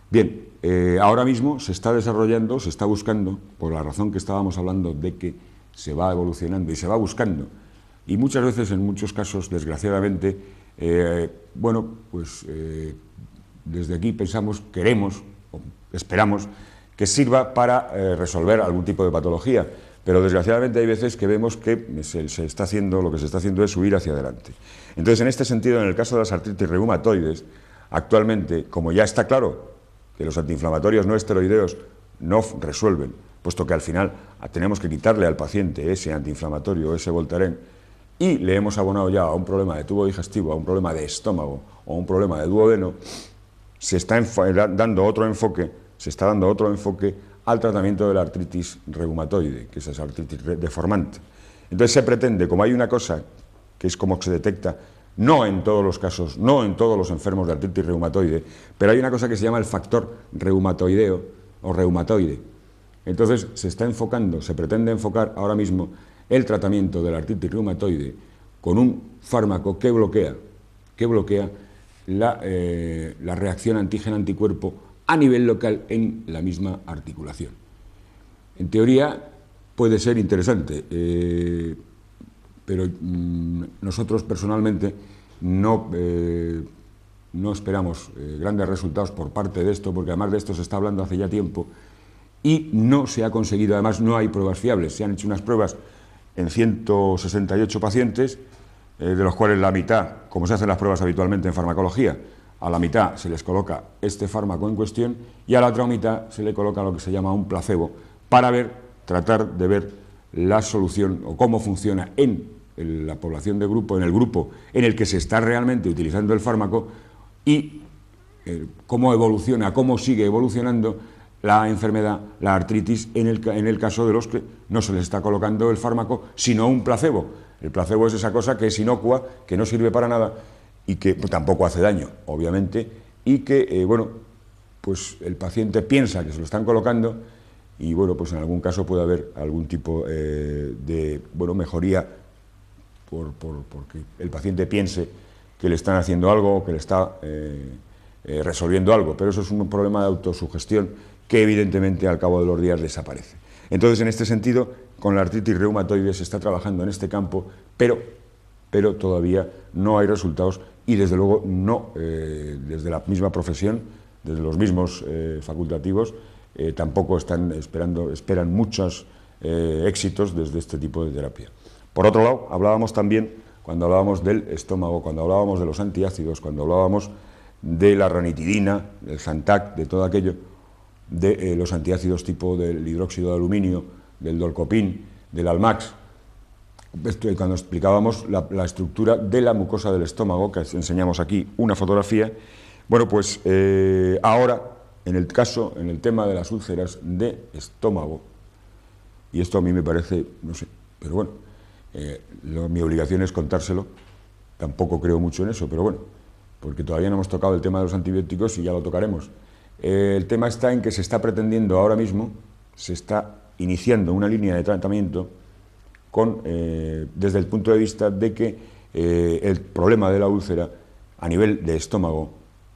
Bien, ahora mismo se está desarrollando, se está buscando, por la razón que estábamos hablando de que se va evolucionando y se va buscando, y muchas veces, en muchos casos, desgraciadamente, bueno, pues desde aquí pensamos, queremos, o esperamos, que sirva para resolver algún tipo de patología, pero desgraciadamente hay veces que vemos que se está haciendo, lo que se está haciendo es subir hacia adelante. Entonces, en este sentido, en el caso de las artritis reumatoides, actualmente, como ya está claro que los antiinflamatorios no esteroideos no resuelven, puesto que al final tenemos que quitarle al paciente ese antiinflamatorio, ese Voltaren, y le hemos abonado ya a un problema de tubo digestivo, a un problema de estómago o a un problema de duodeno, se está dando otro enfoque, al tratamiento de la artritis reumatoide, que es esa artritis deformante. Entonces se pretende, como hay una cosa que es como se detecta, no en todos los casos, no en todos los enfermos de artritis reumatoide, pero hay una cosa que se llama el factor reumatoideo o reumatoide. Entonces se está enfocando, se pretende enfocar ahora mismo el tratamiento de la artritis reumatoide con un fármaco que bloquea la reacción antígeno-anticuerpo a nivel local en la misma articulación. En teoría puede ser interesante, pero nosotros personalmente no esperamos grandes resultados por parte de esto, porque además de esto se está hablando hace ya tiempo y no se ha conseguido, además no hay pruebas fiables. Se han hecho unas pruebas en 168 pacientes, de los cuales la mitad, como se hacen las pruebas habitualmente en farmacología, a la mitad se les coloca este fármaco en cuestión y a la otra mitad se le coloca lo que se llama un placebo para tratar de ver la solución o cómo funciona en la población de grupo, en el grupo en el que se está realmente utilizando el fármaco y cómo evoluciona, cómo sigue evolucionando la enfermedad, la artritis, en el caso de los que no se les está colocando el fármaco, sino un placebo. El placebo es esa cosa que es inocua, que no sirve para nada y que tampoco hace daño, obviamente, y que, bueno, pues el paciente piensa que se lo están colocando y, bueno, pues en algún caso puede haber algún tipo de, bueno, mejoría porque el paciente piense que le están haciendo algo o que le está resolviendo algo, pero eso es un problema de autosugestión que evidentemente al cabo de los días desaparece. Entonces, en este sentido, con la artritis reumatoide se está trabajando en este campo, pero todavía no hay resultados y desde luego no desde la misma profesión, desde los mismos facultativos, tampoco esperan muchos éxitos desde este tipo de terapia. Por otro lado, hablábamos también, cuando hablábamos del estómago, cuando hablábamos de los antiácidos, cuando hablábamos de la ranitidina, del Zantac, de todo aquello, de los antiácidos tipo del hidróxido de aluminio, del Dolcopin, del Almax, cuando explicábamos la estructura de la mucosa del estómago, que enseñamos aquí una fotografía. Bueno, pues ahora, en el tema de las úlceras de estómago, y esto a mí me parece, no sé, pero bueno, mi obligación es contárselo, tampoco creo mucho en eso, pero bueno, porque todavía no hemos tocado el tema de los antibióticos y ya lo tocaremos. El tema está en que se está pretendiendo ahora mismo, se está iniciando una línea de tratamiento desde el punto de vista de que el problema de la úlcera a nivel de estómago,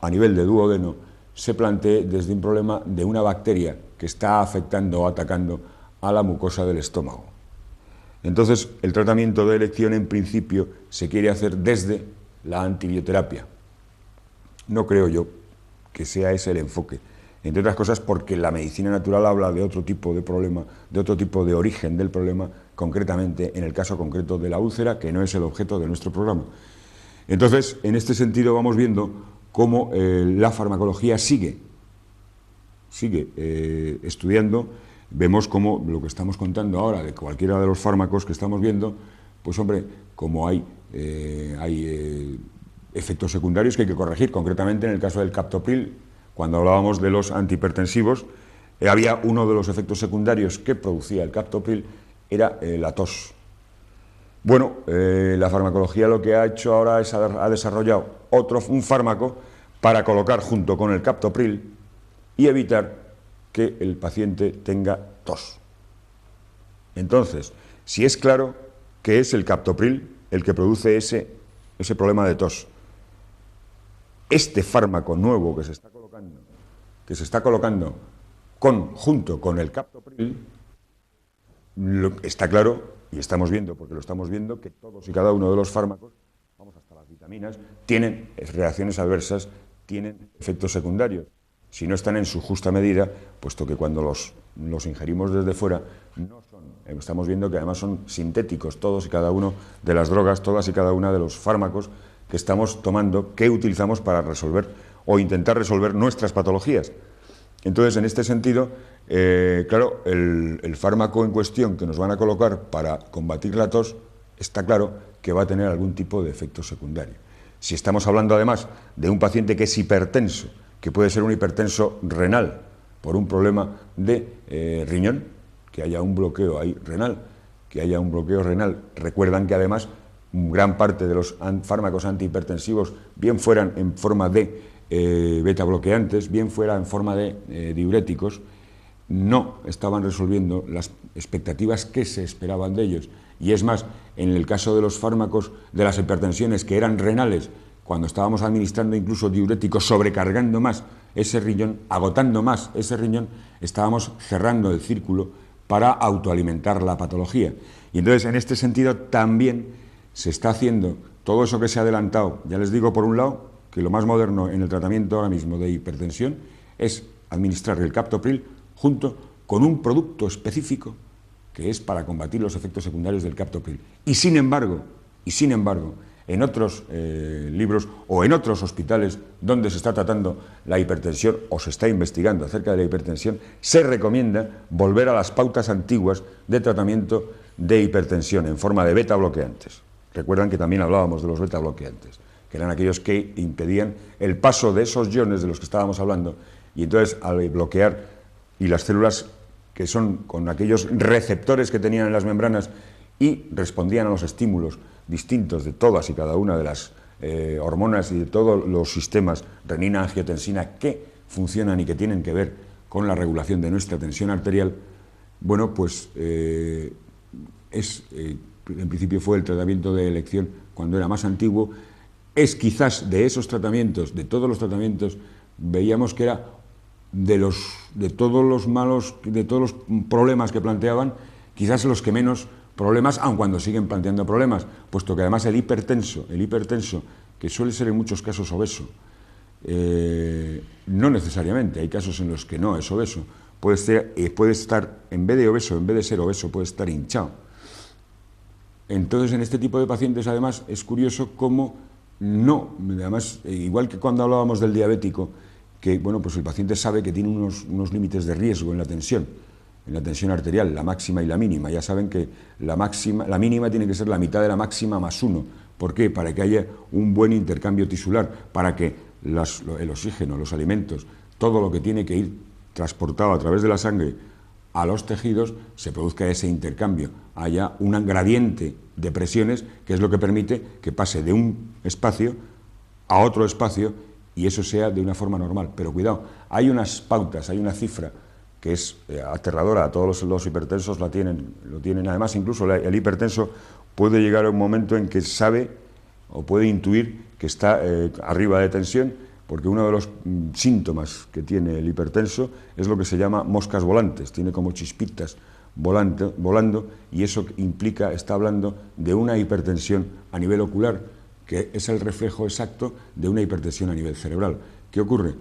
a nivel de duodeno, se plantee desde un problema de una bacteria que está afectando o atacando a la mucosa del estómago. Entonces, el tratamiento de elección en principio se quiere hacer desde la antibioterapia. No creo yo que sea ese el enfoque, entre otras cosas porque la medicina natural habla de otro tipo de problema, de otro tipo de origen del problema, concretamente en el caso concreto de la úlcera, que no es el objeto de nuestro programa. Entonces, en este sentido vamos viendo cómo la farmacología sigue estudiando. Vemos cómo lo que estamos contando ahora de cualquiera de los fármacos que estamos viendo, pues hombre, como hay efectos secundarios que hay que corregir, concretamente en el caso del captopril, cuando hablábamos de los antihipertensivos, había uno de los efectos secundarios que producía el captopril, era la tos. Bueno, la farmacología lo que ha hecho ahora es ha desarrollado un fármaco para colocar junto con el captopril y evitar que el paciente tenga tos. Entonces, si es claro que es el captopril el que produce ese problema de tos, este fármaco nuevo que se está colocando que se está colocando junto con el captopril, está claro, y estamos viendo, porque lo estamos viendo, que todos y cada uno de los fármacos, vamos hasta las vitaminas, tienen reacciones adversas, tienen efectos secundarios. Si no están en su justa medida, puesto que cuando los ingerimos desde fuera, no son, estamos viendo que además son sintéticos todos y cada uno de las drogas, todas y cada una de los fármacos que estamos tomando, que utilizamos para resolver o intentar resolver nuestras patologías. Entonces, en este sentido, claro, el fármaco en cuestión que nos van a colocar para combatir la tos, está claro que va a tener algún tipo de efecto secundario. Si estamos hablando además de un paciente que es hipertenso, que puede ser un hipertenso renal, por un problema de riñón, que haya un bloqueo ahí renal, recuerdan que además gran parte de los fármacos antihipertensivos, bien fueran en forma de beta bloqueantes, bien fuera en forma de diuréticos, no estaban resolviendo las expectativas que se esperaban de ellos. Y es más, en el caso de los fármacos de las hipertensiones que eran renales, cuando estábamos administrando incluso diuréticos, sobrecargando más ese riñón, agotando más ese riñón, estábamos cerrando el círculo para autoalimentar la patología. Y entonces, en este sentido, también se está haciendo todo eso que se ha adelantado. Ya les digo, por un lado, que lo más moderno en el tratamiento ahora mismo de hipertensión es administrar el captopril junto con un producto específico que es para combatir los efectos secundarios del captopril. Y sin embargo, en otros libros o en otros hospitales donde se está tratando la hipertensión o se está investigando acerca de la hipertensión, se recomienda volver a las pautas antiguas de tratamiento de hipertensión en forma de beta bloqueantes. Recuerdan que también hablábamos de los beta bloqueantes, que eran aquellos que impedían el paso de esos iones de los que estábamos hablando, y entonces al bloquear, y las células que son con aquellos receptores que tenían en las membranas y respondían a los estímulos distintos de todas y cada una de las hormonas y de todos los sistemas renina, angiotensina que funcionan y que tienen que ver con la regulación de nuestra tensión arterial, bueno, pues en principio fue el tratamiento de elección cuando era más antiguo. Es quizás de esos tratamientos, de todos los tratamientos, veíamos que era de todos los malos, de todos los problemas que planteaban, quizás los que menos problemas, aun cuando siguen planteando problemas, puesto que además el hipertenso, que suele ser en muchos casos obeso, no necesariamente, hay casos en los que no es obeso, puede estar, en vez de ser obeso, puede estar hinchado. Entonces, en este tipo de pacientes, además, es curioso cómo además, igual que cuando hablábamos del diabético, que bueno, pues el paciente sabe que tiene unos límites de riesgo en la tensión arterial, la máxima y la mínima. Ya saben que la mínima tiene que ser la mitad de la máxima más 1. ¿Por qué? Para que haya un buen intercambio tisular, para que el oxígeno, los alimentos, todo lo que tiene que ir transportado a través de la sangre a los tejidos, se produzca ese intercambio, haya un gradiente de presiones, que es lo que permite que pase de un espacio a otro espacio y eso sea de una forma normal. Pero cuidado, hay unas pautas, hay una cifra que es aterradora, a todos los hipertensos lo tienen. Además, incluso el hipertenso puede llegar a un momento en que sabe o puede intuir que está arriba de tensión, porque uno de los síntomas que tiene el hipertenso es lo que se llama moscas volantes, tiene como chispitas volando, y eso está hablando de una hipertensión a nivel ocular, que es el reflejo exacto de una hipertensión a nivel cerebral. ¿Qué ocurre?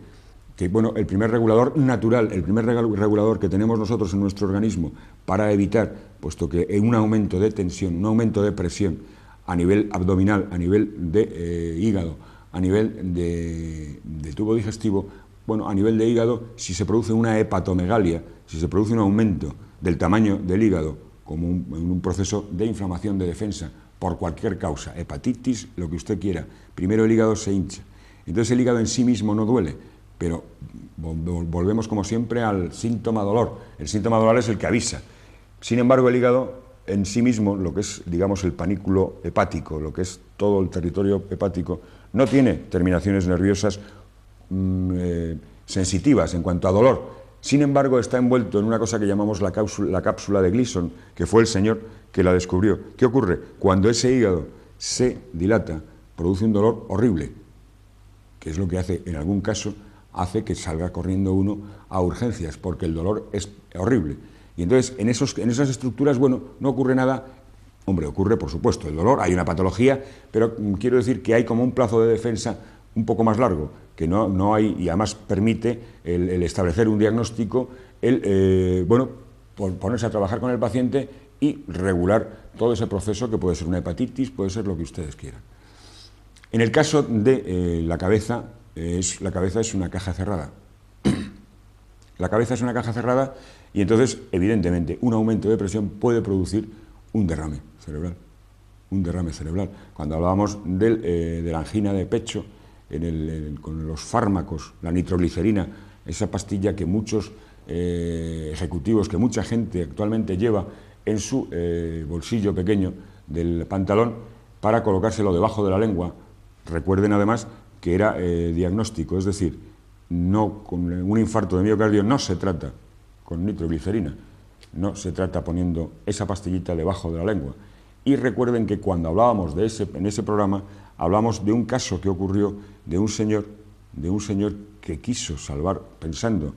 Que bueno, el primer regulador natural, el primer regulador que tenemos nosotros en nuestro organismo para evitar, puesto que un aumento de tensión, un aumento de presión a nivel abdominal, a nivel de hígado, a nivel de tubo digestivo, bueno, a nivel de hígado, si se produce una hepatomegalia, si se produce un aumento del tamaño del hígado, como en un proceso de inflamación de defensa, por cualquier causa, hepatitis, lo que usted quiera, primero el hígado se hincha. Entonces el hígado en sí mismo no duele, pero volvemos como siempre al síntoma dolor. El síntoma dolor es el que avisa. Sin embargo, el hígado en sí mismo, lo que es, digamos, el panículo hepático, lo que es todo el territorio hepático, no tiene terminaciones nerviosas sensitivas en cuanto a dolor. Sin embargo, está envuelto en una cosa que llamamos la cápsula de Gleason, que fue el señor que la descubrió. ¿Qué ocurre? Cuando ese hígado se dilata, produce un dolor horrible, que es lo que hace, en algún caso, hace que salga corriendo uno a urgencias, porque el dolor es horrible. Y entonces, en esas estructuras, bueno, no ocurre nada. Hombre, ocurre, por supuesto, el dolor, hay una patología, pero quiero decir que hay como un plazo de defensa un poco más largo, que no hay, y además permite el establecer un diagnóstico, bueno, ponerse a trabajar con el paciente y regular todo ese proceso, que puede ser una hepatitis, puede ser lo que ustedes quieran. En el caso de la cabeza es una caja cerrada. La cabeza es una caja cerrada y entonces, evidentemente, un aumento de presión puede producir un derrame cerebral. Un derrame cerebral. Cuando hablábamos de la angina de pecho, con los fármacos, la nitroglicerina, esa pastilla que muchos ejecutivos, que mucha gente actualmente lleva en su bolsillo pequeño del pantalón para colocárselo debajo de la lengua. Recuerden además que era diagnóstico, es decir, no, con un infarto de miocardio no se trata con nitroglicerina, no se trata poniendo esa pastillita debajo de la lengua. Y recuerden que cuando hablábamos en ese programa, hablamos de un caso que ocurrió de un señor que quiso salvar, pensando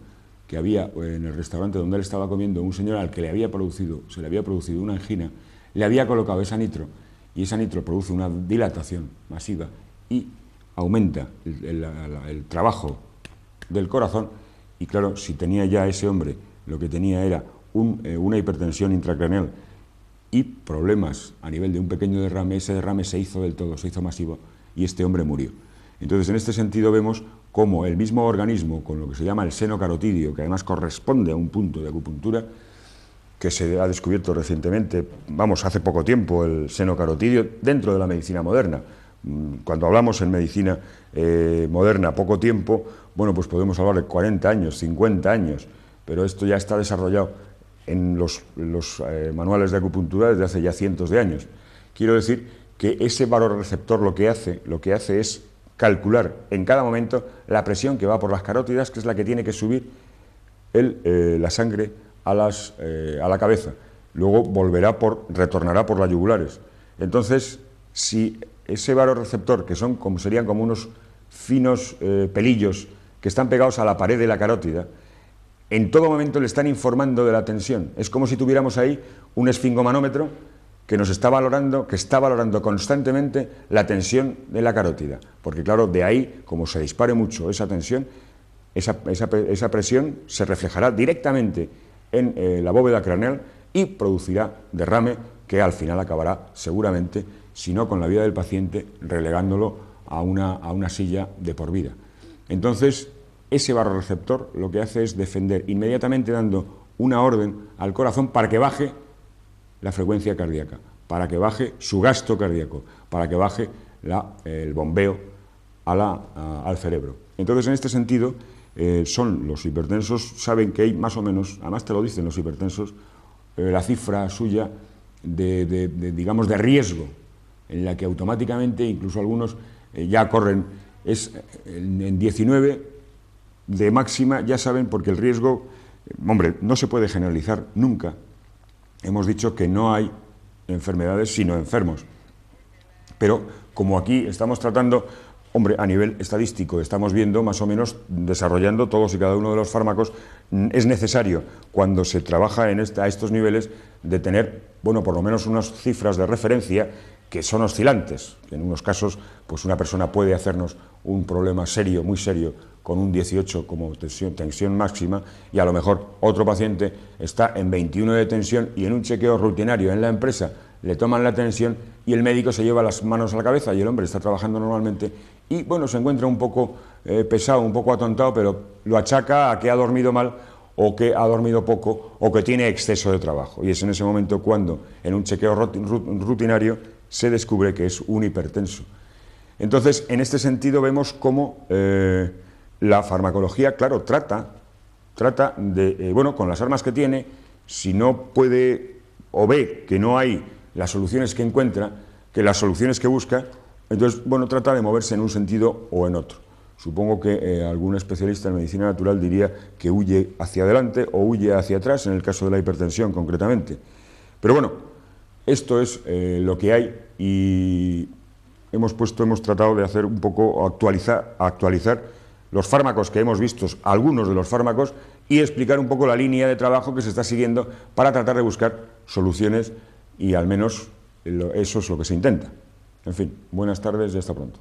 que había en el restaurante donde él estaba comiendo un señor al que se le había producido una angina, le había colocado esa nitro, y esa nitro produce una dilatación masiva y aumenta el trabajo del corazón. Y claro, si tenía ya ese hombre, lo que tenía era una hipertensión intracraneal y problemas a nivel de un pequeño derrame, ese derrame se hizo del todo, se hizo masivo, y este hombre murió. Entonces, en este sentido vemos cómo el mismo organismo, con lo que se llama el seno carotidio, que además corresponde a un punto de acupuntura, que se ha descubierto recientemente, hace poco tiempo, el seno carotidio dentro de la medicina moderna. Cuando hablamos en medicina moderna, poco tiempo, bueno, pues podemos hablar de 40 años, 50 años, pero esto ya está desarrollado en los manuales de acupuntura desde hace ya cientos de años. Quiero decir que ese barorreceptor lo que hace es calcular en cada momento la presión que va por las carótidas, que es la que tiene que subir la sangre a la cabeza. Luego retornará por las yugulares. Entonces, si ese barorreceptor, que serían como unos finos pelillos que están pegados a la pared de la carótida, en todo momento le están informando de la tensión. Es como si tuviéramos ahí un esfingomanómetro que está valorando constantemente la tensión de la carótida. Porque claro, de ahí, como se dispare mucho esa tensión, esa presión se reflejará directamente en la bóveda craneal y producirá derrame que al final acabará seguramente, si no con la vida del paciente, relegándolo a una silla de por vida. Entonces, ese barorreceptor lo que hace es defender inmediatamente, dando una orden al corazón para que baje la frecuencia cardíaca, para que baje su gasto cardíaco, para que baje el bombeo al cerebro. Entonces, en este sentido, los hipertensos saben que hay más o menos, además te lo dicen los hipertensos, la cifra suya digamos, de riesgo, en la que automáticamente, incluso algunos ya corren, es en 19 de máxima, ya saben, porque el riesgo, hombre, no se puede generalizar nunca. Hemos dicho que no hay enfermedades sino enfermos. Pero como aquí estamos tratando, hombre, a nivel estadístico, estamos viendo más o menos desarrollando todos y cada uno de los fármacos, es necesario, cuando se trabaja a estos niveles, de tener, bueno, por lo menos unas cifras de referencia que son oscilantes. En unos casos, pues una persona puede hacernos un problema serio, muy serio, con un 18 como tensión máxima, y a lo mejor otro paciente está en 21 de tensión y en un chequeo rutinario en la empresa le toman la tensión y el médico se lleva las manos a la cabeza y el hombre está trabajando normalmente y, bueno, se encuentra un poco pesado, un poco atontado, pero lo achaca a que ha dormido mal o que ha dormido poco o que tiene exceso de trabajo. Y es en ese momento cuando, en un chequeo rutinario, se descubre que es un hipertenso. Entonces, en este sentido vemos cómo la farmacología, claro, trata de, bueno, con las armas que tiene, si no puede o ve que no hay las soluciones que encuentra, que las soluciones que busca, entonces, bueno, trata de moverse en un sentido o en otro. Supongo que algún especialista en medicina natural diría que huye hacia adelante o huye hacia atrás, en el caso de la hipertensión concretamente. Pero bueno, esto es lo que hay y hemos tratado de hacer un poco, actualizar los fármacos que hemos visto, algunos de los fármacos, y explicar un poco la línea de trabajo que se está siguiendo para tratar de buscar soluciones, y al menos eso es lo que se intenta. En fin, buenas tardes y hasta pronto.